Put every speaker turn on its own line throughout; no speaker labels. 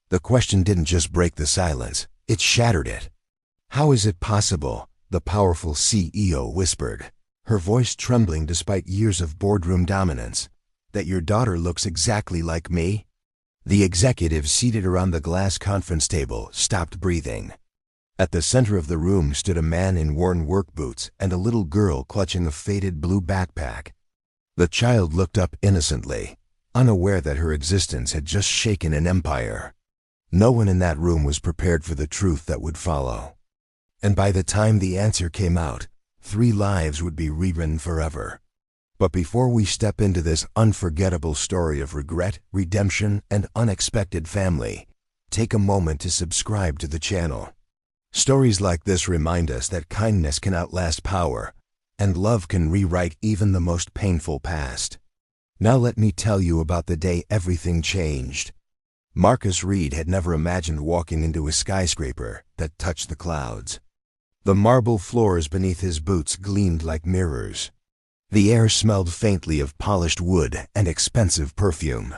The question didn't just break the silence, it shattered it. "How is it possible?" the powerful CEO whispered, her voice trembling despite years of boardroom dominance, "that your daughter looks exactly like me?" The executives seated around the glass conference table stopped breathing. At the center of the room stood a man in worn work boots and a little girl clutching a faded blue backpack. The child looked up innocently, unaware that her existence had just shaken an empire. No one in that room was prepared for the truth that would follow. And by the time the answer came out, 3 lives would be rewritten forever. But before we step into this unforgettable story of regret, redemption, and unexpected family, take a moment to subscribe to the channel. Stories like this remind us that kindness can outlast power, and love can rewrite even the most painful past. Now let me tell you about the day everything changed. Marcus Reed had never imagined walking into a skyscraper that touched the clouds. The marble floors beneath his boots gleamed like mirrors. The air smelled faintly of polished wood and expensive perfume.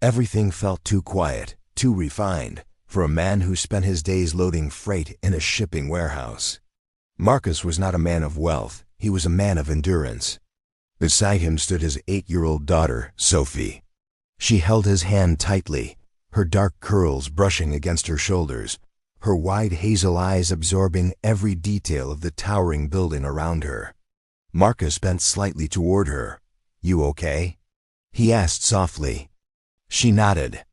Everything felt too quiet, too refined, for a man who spent his days loading freight in a shipping warehouse. Marcus was not a man of wealth, he was a man of endurance. Beside him stood his 8-year-old daughter, Sophie. She held his hand tightly, her dark curls brushing against her shoulders, her wide hazel eyes absorbing every detail of the towering building around her. Marcus bent slightly toward her. "You okay?" he asked softly. She nodded.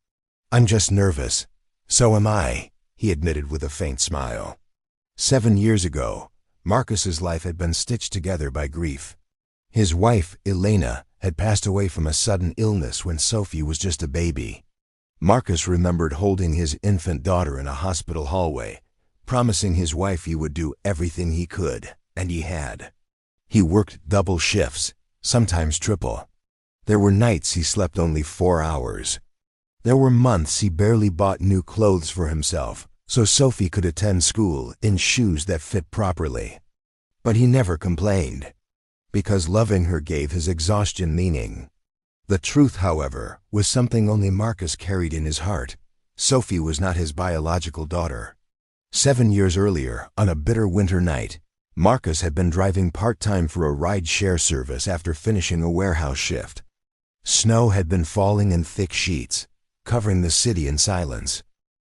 "I'm just nervous." "So am I," he admitted with a faint smile. 7 years ago, Marcus's life had been stitched together by grief. His wife, Elena, had passed away from a sudden illness when Sophie was just a baby. Marcus remembered holding his infant daughter in a hospital hallway, promising his wife he would do everything he could, and he had. He worked double shifts, sometimes triple. There were nights he slept only 4 hours. There were months he barely bought new clothes for himself, so Sophie could attend school in shoes that fit properly. But he never complained, because loving her gave his exhaustion meaning. The truth, however, was something only Marcus carried in his heart. Sophie was not his biological daughter. 7 years earlier, on a bitter winter night, Marcus had been driving part-time for a ride-share service after finishing a warehouse shift. Snow had been falling in thick sheets, covering the city in silence.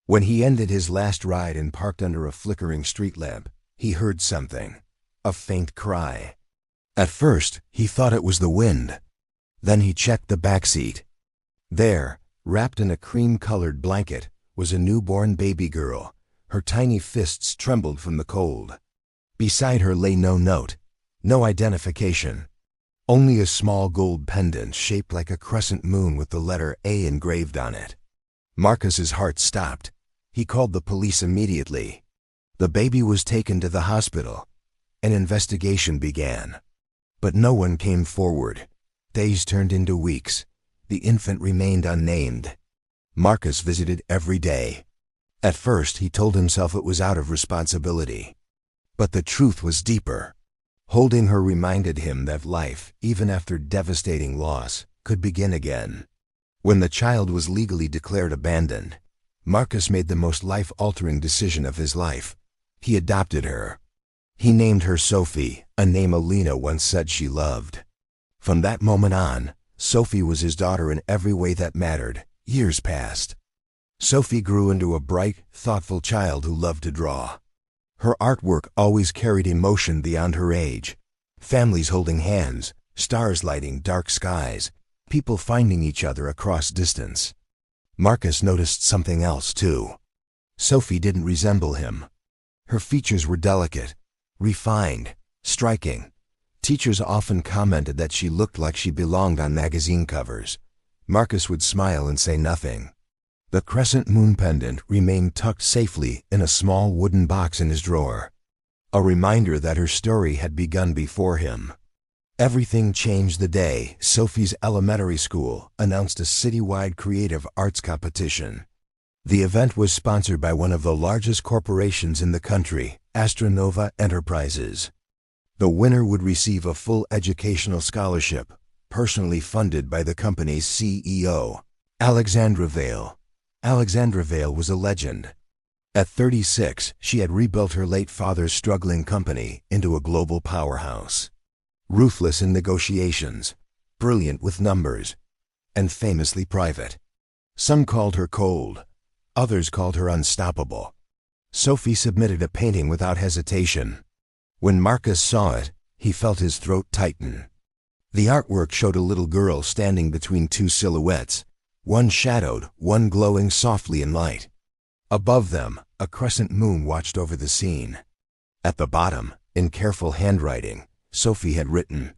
When he ended his last ride and parked under a flickering street lamp, he heard something, a faint cry. At first, he thought it was the wind. Then he checked the back seat. There, wrapped in a cream-colored blanket, was a newborn baby girl. Her tiny fists trembled from the cold. Beside her lay no note, no identification. Only a small gold pendant shaped like a crescent moon with the letter A engraved on it. Marcus's heart stopped. He called the police immediately. The baby was taken to the hospital. An investigation began. But no one came forward. Days turned into weeks. The infant remained unnamed. Marcus visited every day. At first, he told himself it was out of responsibility. But the truth was deeper. Holding her reminded him that life, even after devastating loss, could begin again. When the child was legally declared abandoned, Marcus made the most life-altering decision of his life. He adopted her. He named her Sophie, a name Elena once said she loved. From that moment on, Sophie was his daughter in every way that mattered. Years passed. Sophie grew into a bright, thoughtful child who loved to draw. Her artwork always carried emotion beyond her age. Families holding hands, stars lighting dark skies, people finding each other across distance. Marcus noticed something else, too. Sophie didn't resemble him. Her features were delicate, refined, striking. Teachers often commented that she looked like she belonged on magazine covers. Marcus would smile and say nothing. The crescent moon pendant remained tucked safely in a small wooden box in his drawer, a reminder that her story had begun before him. Everything changed the day Sophie's elementary school announced a citywide creative arts competition. The event was sponsored by one of the largest corporations in the country, Astronova Enterprises. The winner would receive a full educational scholarship, personally funded by the company's CEO, Alexandra Vale. Alexandra Vale was a legend. At 36, she had rebuilt her late father's struggling company into a global powerhouse. Ruthless in negotiations, brilliant with numbers, and famously private. Some called her cold, others called her unstoppable. Sophie submitted a painting without hesitation. When Marcus saw it, he felt his throat tighten. The artwork showed a little girl standing between two silhouettes, one shadowed, one glowing softly in light. Above them, a crescent moon watched over the scene. At the bottom, in careful handwriting, Sophie had written,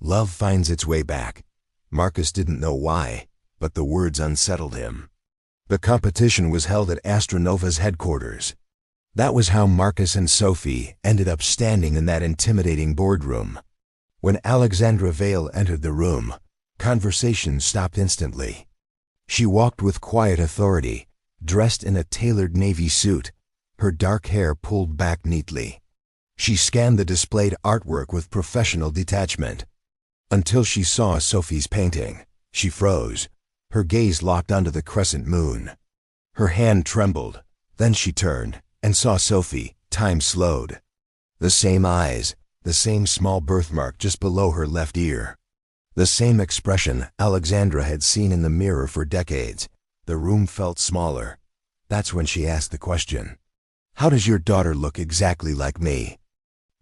"Love finds its way back." Marcus didn't know why, but the words unsettled him. The competition was held at Astronova's headquarters. That was how Marcus and Sophie ended up standing in that intimidating boardroom. When Alexandra Vale entered the room, conversation stopped instantly. She walked with quiet authority, dressed in a tailored navy suit, her dark hair pulled back neatly. She scanned the displayed artwork with professional detachment. Until she saw Sophie's painting, she froze, her gaze locked onto the crescent moon. Her hand trembled, then she turned and saw Sophie. Time slowed. The same eyes, the same small birthmark just below her left ear. The same expression Alexandra had seen in the mirror for decades. The room felt smaller. That's when she asked the question, "How does your daughter look exactly like me?"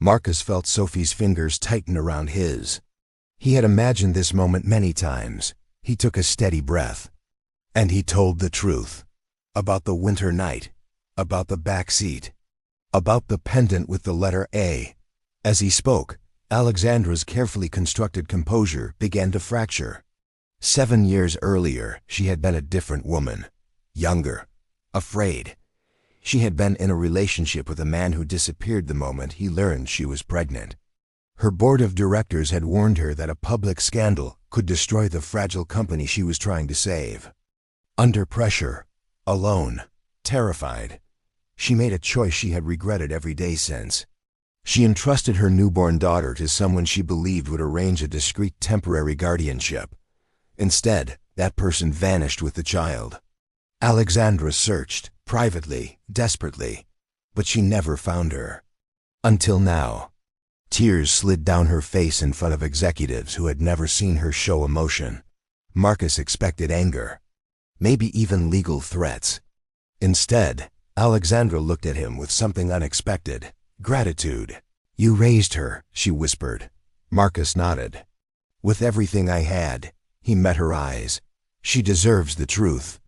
Marcus felt Sophie's fingers tighten around his. He had imagined this moment many times. He took a steady breath. And he told the truth. About the winter night. About the back seat. About the pendant with the letter A. As he spoke, Alexandra's carefully constructed composure began to fracture. 7 years earlier, she had been a different woman. Younger. Afraid. She had been in a relationship with a man who disappeared the moment he learned she was pregnant. Her board of directors had warned her that a public scandal could destroy the fragile company she was trying to save. Under pressure, alone, terrified, she made a choice she had regretted every day since. She entrusted her newborn daughter to someone she believed would arrange a discreet temporary guardianship. Instead, that person vanished with the child. Alexandra searched, privately, desperately, but she never found her. Until now. Tears slid down her face in front of executives who had never seen her show emotion. Marcus expected anger, maybe even legal threats. Instead, Alexandra looked at him with something unexpected, gratitude. "You raised her," she whispered. Marcus nodded. "With everything I had." He met her eyes. "She deserves the truth.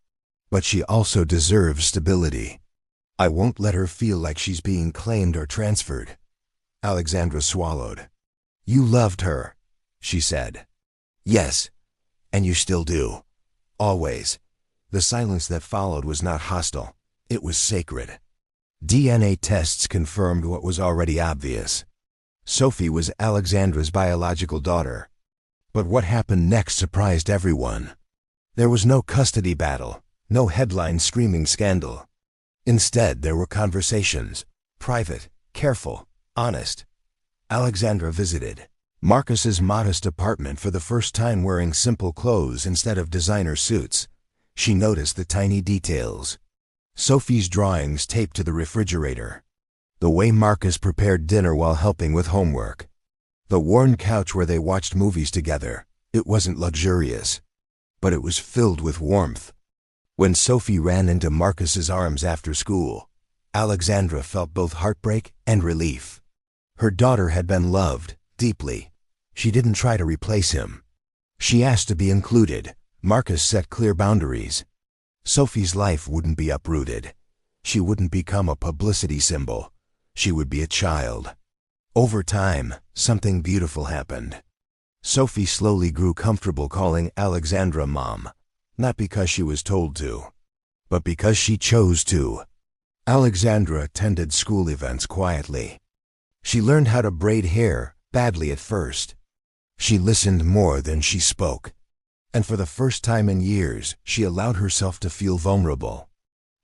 But she also deserves stability. I won't let her feel like she's being claimed or transferred." Alexandra swallowed. "You loved her," she said. "Yes, and you still do. Always." The silence that followed was not hostile. It was sacred. DNA tests confirmed what was already obvious. Sophie was Alexandra's biological daughter. But what happened next surprised everyone. There was no custody battle, no headline-screaming scandal. Instead, there were conversations, private, careful, honest. Alexandra visited Marcus's modest apartment for the first time wearing simple clothes instead of designer suits. She noticed the tiny details. Sophie's drawings taped to the refrigerator. The way Marcus prepared dinner while helping with homework. The worn couch where they watched movies together. It wasn't luxurious, but it was filled with warmth. When Sophie ran into Marcus's arms after school, Alexandra felt both heartbreak and relief. Her daughter had been loved, deeply. She didn't try to replace him. She asked to be included. Marcus set clear boundaries. Sophie's life wouldn't be uprooted. She wouldn't become a publicity symbol. She would be a child. Over time, something beautiful happened. Sophie slowly grew comfortable calling Alexandra Mom, not because she was told to, but because she chose to. Alexandra attended school events quietly. She learned how to braid hair, badly at first. She listened more than she spoke. And for the first time in years, she allowed herself to feel vulnerable.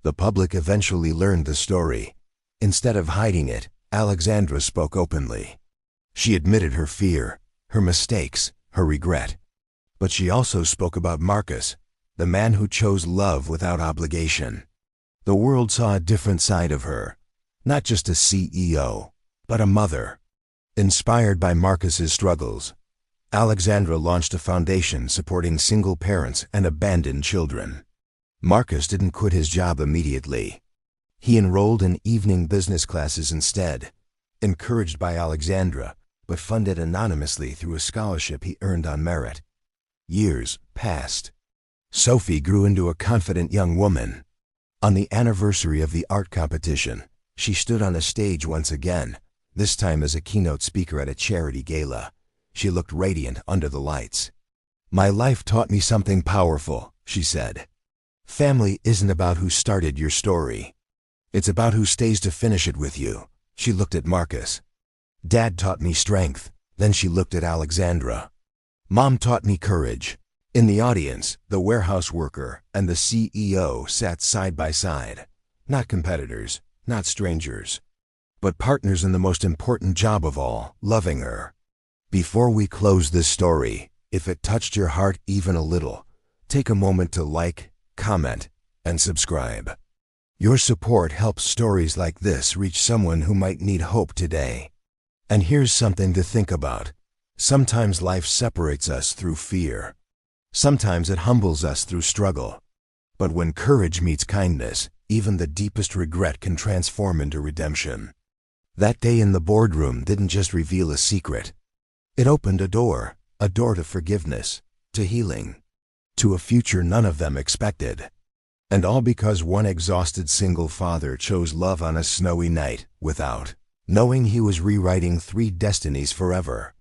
The public eventually learned the story. Instead of hiding it, Alexandra spoke openly. She admitted her fear, her mistakes, her regret. But she also spoke about Marcus, the man who chose love without obligation. The world saw a different side of her, not just a CEO, but a mother. Inspired by Marcus's struggles, Alexandra launched a foundation supporting single parents and abandoned children. Marcus didn't quit his job immediately. He enrolled in evening business classes instead, encouraged by Alexandra, but funded anonymously through a scholarship he earned on merit. Years passed. Sophie grew into a confident young woman. On the anniversary of the art competition, she stood on a stage once again, this time as a keynote speaker at a charity gala. She looked radiant under the lights. "My life taught me something powerful," she said. "Family isn't about who started your story. It's about who stays to finish it with you." She looked at Marcus. "Dad taught me strength." Then she looked at Alexandra. "Mom taught me courage." In the audience, the warehouse worker and the CEO sat side by side. Not competitors, not strangers, but partners in the most important job of all, loving her. Before we close this story, if it touched your heart even a little, take a moment to like, comment, and subscribe. Your support helps stories like this reach someone who might need hope today. And here's something to think about. Sometimes life separates us through fear. Sometimes it humbles us through struggle. But when courage meets kindness, even the deepest regret can transform into redemption. That day in the boardroom didn't just reveal a secret. It opened a door to forgiveness, to healing, to a future none of them expected. And all because one exhausted single father chose love on a snowy night without knowing he was rewriting 3 destinies forever.